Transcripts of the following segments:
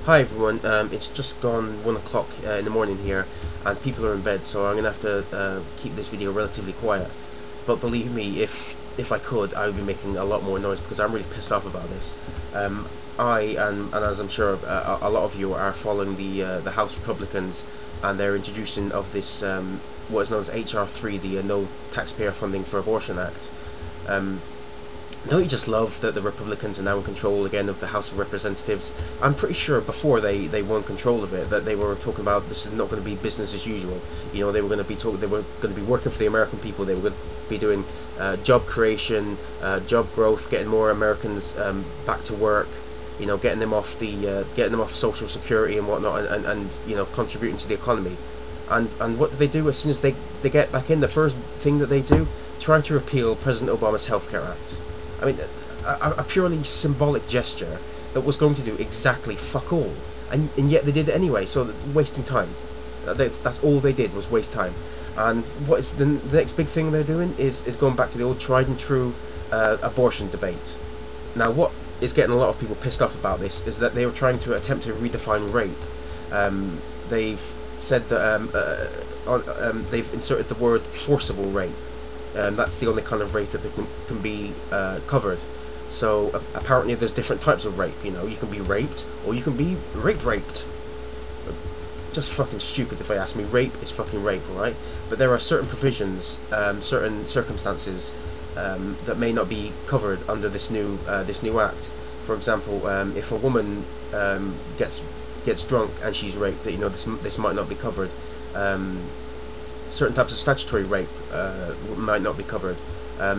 Hi everyone, it's just gone 1 o'clock in the morning here, and people are in bed, so I'm going to have to keep this video relatively quiet. But believe me, if I could, I would be making a lot more noise because I'm really pissed off about this. And as I'm sure a lot of you are following the House Republicans and their introduction of this what is known as HR3, the No Taxpayer Funding for Abortion Act. Don't you just love that the Republicans are now in control again of the House of Representatives? I'm pretty sure before they won control of it that they were talking about this is not going to be business as usual. You know, they were going to be working for the American people. They were going to be doing job creation, job growth, getting more Americans back to work. You know, getting them off Social Security and whatnot, and you know, contributing to the economy. And what do they do as soon as they get back in? The first thing that they do, try to repeal President Obama's Healthcare Act. I mean, a purely symbolic gesture that was going to do exactly fuck all, and yet they did it anyway. So wasting time. That's all they did, was waste time. And what is the next big thing they're doing is going back to the old tried and true abortion debate. Now, what is getting a lot of people pissed off about this is that they were trying to attempt to redefine rape. They've said that they've inserted the word forcible rape. That's the only kind of rape that can be covered. So apparently there's different types of rape. You know, you can be raped or you can be raped. Just fucking stupid if I ask me. Rape is fucking rape, right? But there are certain provisions, certain circumstances that may not be covered under this new act. For example, if a woman gets drunk and she's raped, you know, this might not be covered. Certain types of statutory rape might not be covered.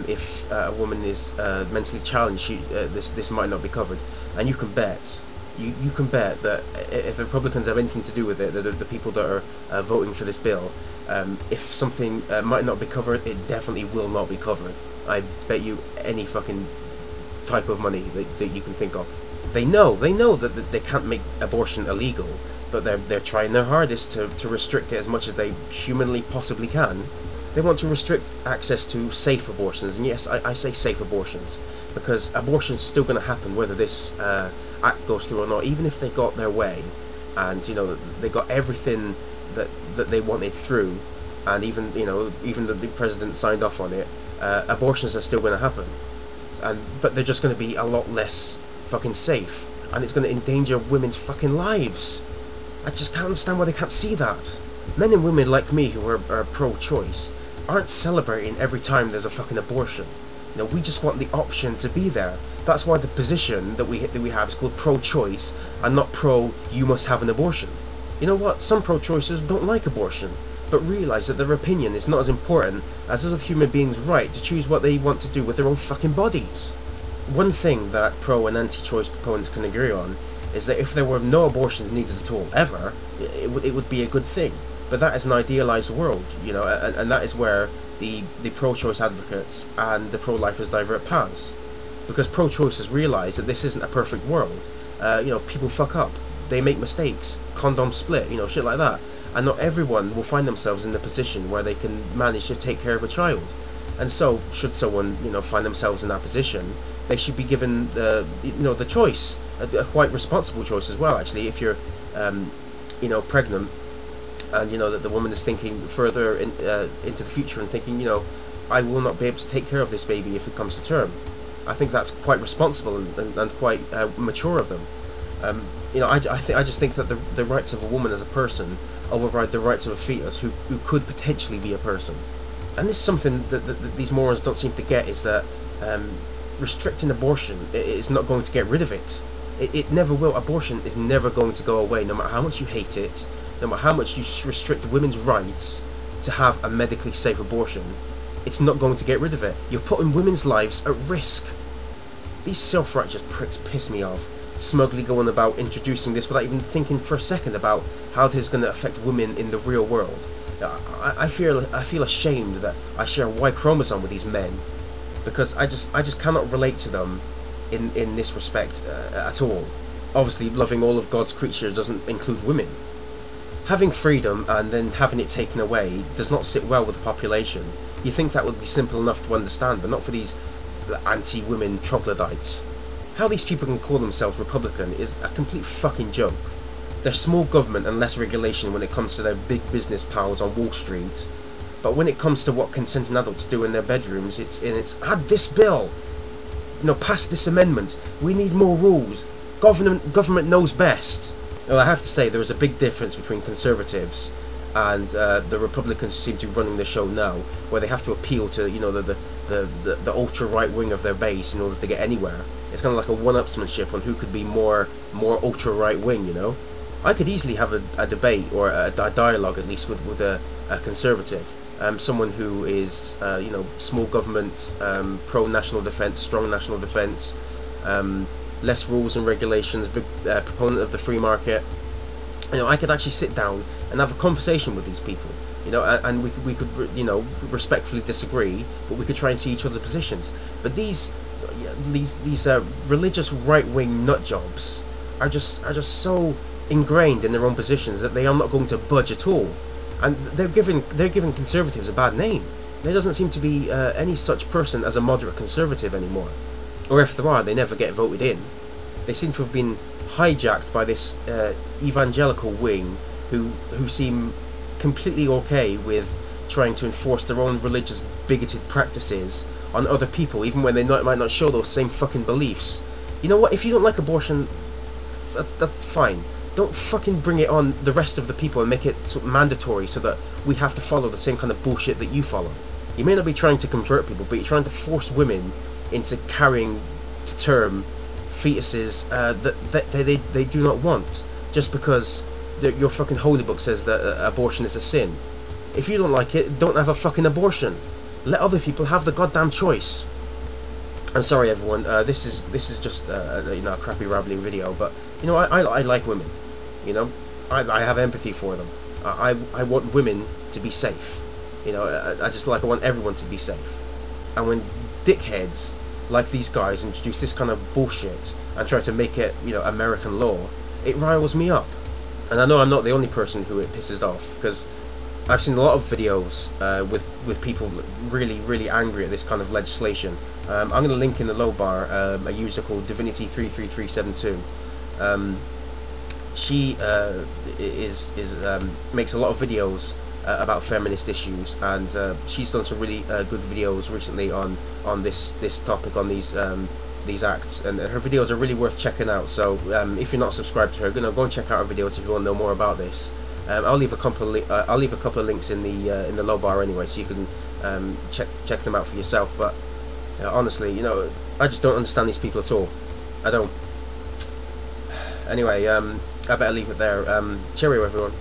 If a woman is mentally challenged, this might not be covered. And you can bet that if the Republicans have anything to do with it, the people that are voting for this bill, if something might not be covered, it definitely will not be covered. I bet you any fucking type of money that you can think of. They know that they can't make abortion illegal, but they're trying their hardest to restrict it as much as they humanly possibly can. They want to restrict access to safe abortions, and yes, I say safe abortions, because abortion's still going to happen whether this act goes through or not. Even if they got their way, and you know they got everything that they wanted through, and even the president signed off on it, abortions are still going to happen, but they're just going to be a lot less fucking safe, and it's going to endanger women's fucking lives. I just can't understand why they can't see that. Men and women like me who are pro-choice aren't celebrating every time there's a fucking abortion. You know, we just want the option to be there. That's why the position that we have is called pro-choice and not you must have an abortion. You know what? Some pro-choicers don't like abortion, but realise that their opinion is not as important as other human beings' right to choose what they want to do with their own fucking bodies. One thing that pro and anti-choice proponents can agree on is that if there were no abortions needed at all, ever, it would be a good thing. But that is an idealised world, you know, and that is where the pro-choice advocates and the pro-lifers divert paths. Because pro-choicers realise that this isn't a perfect world. You know, people fuck up, they make mistakes, condoms split, you know, shit like that. And not everyone will find themselves in the position where they can manage to take care of a child. And so, should someone, you know, find themselves in that position, they should be given the choice, a quite responsible choice as well. Actually, if you're, you know, pregnant, and you know that the woman is thinking further into the future and thinking, you know, I will not be able to take care of this baby if it comes to term. I think that's quite responsible and quite mature of them. You know, I just think that the rights of a woman as a person override the rights of a fetus who could potentially be a person. And this is something that these morons don't seem to get, is that restricting abortion is not going to get rid of it. It never will. Abortion is never going to go away, no matter how much you hate it, no matter how much you restrict women's rights to have a medically safe abortion. It's not going to get rid of it. You're putting women's lives at risk. These self-righteous pricks piss me off, smugly going about introducing this without even thinking for a second about how this is going to affect women in the real world. I feel ashamed that I share a Y chromosome with these men, because I just cannot relate to them in this respect at all. Obviously, loving all of God's creatures doesn't include women. Having freedom and then having it taken away does not sit well with the population. You think that would be simple enough to understand, but not for these anti-women troglodytes. How these people can call themselves Republican is a complete fucking joke. They're small government and less regulation when it comes to their big business pals on Wall Street. But when it comes to what consenting adults do in their bedrooms, it's add this bill, pass this amendment. We need more rules. Government knows best. Well, I have to say there is a big difference between conservatives and the Republicans who seem to be running the show now, where they have to appeal to the ultra right wing of their base in order to get anywhere. It's kind of like a one-upsmanship on who could be more ultra right wing. I could easily have a debate or a dialogue at least with a conservative, someone who is small government, pro national defence, strong national defence, less rules and regulations, big proponent of the free market. I could actually sit down and have a conversation with these people, and we could respectfully disagree, but we could try and see each other's positions. But these religious right-wing nutjobs are just so ingrained in their own positions that they are not going to budge at all, and they're giving conservatives a bad name. There doesn't seem to be any such person as a moderate conservative anymore, or if there are, they never get voted in. They seem to have been hijacked by this evangelical wing who seem completely okay with trying to enforce their own religious bigoted practices on other people, even when they might not show those same fucking beliefs. You know what? If you don't like abortion, that's fine. Don't fucking bring it on the rest of the people and make it mandatory so that we have to follow the same kind of bullshit that you follow. You may not be trying to convert people, but you're trying to force women into carrying to term fetuses that they do not want, just because your fucking holy book says that abortion is a sin. If you don't like it, don't have a fucking abortion. Let other people have the goddamn choice. I'm sorry everyone, this is just a crappy rambling video, but I like women. I have empathy for them. I want women to be safe. I want everyone to be safe. And when dickheads like these guys introduce this kind of bullshit and try to make it American law, it riles me up. And I know I'm not the only person who it pisses off, because I've seen a lot of videos with people really angry at this kind of legislation. I'm going to link in the low bar a user called Divinity 33372. She makes a lot of videos about feminist issues, and she's done some really good videos recently on this topic, on these acts, and her videos are really worth checking out. So if you're not subscribed to her, go and check out her videos if you want to know more about this. I'll leave a couple of links in the low bar anyway, so you can check them out for yourself. But honestly, I just don't understand these people at all. I don't. Anyway, I better leave it there. Cheerio, everyone.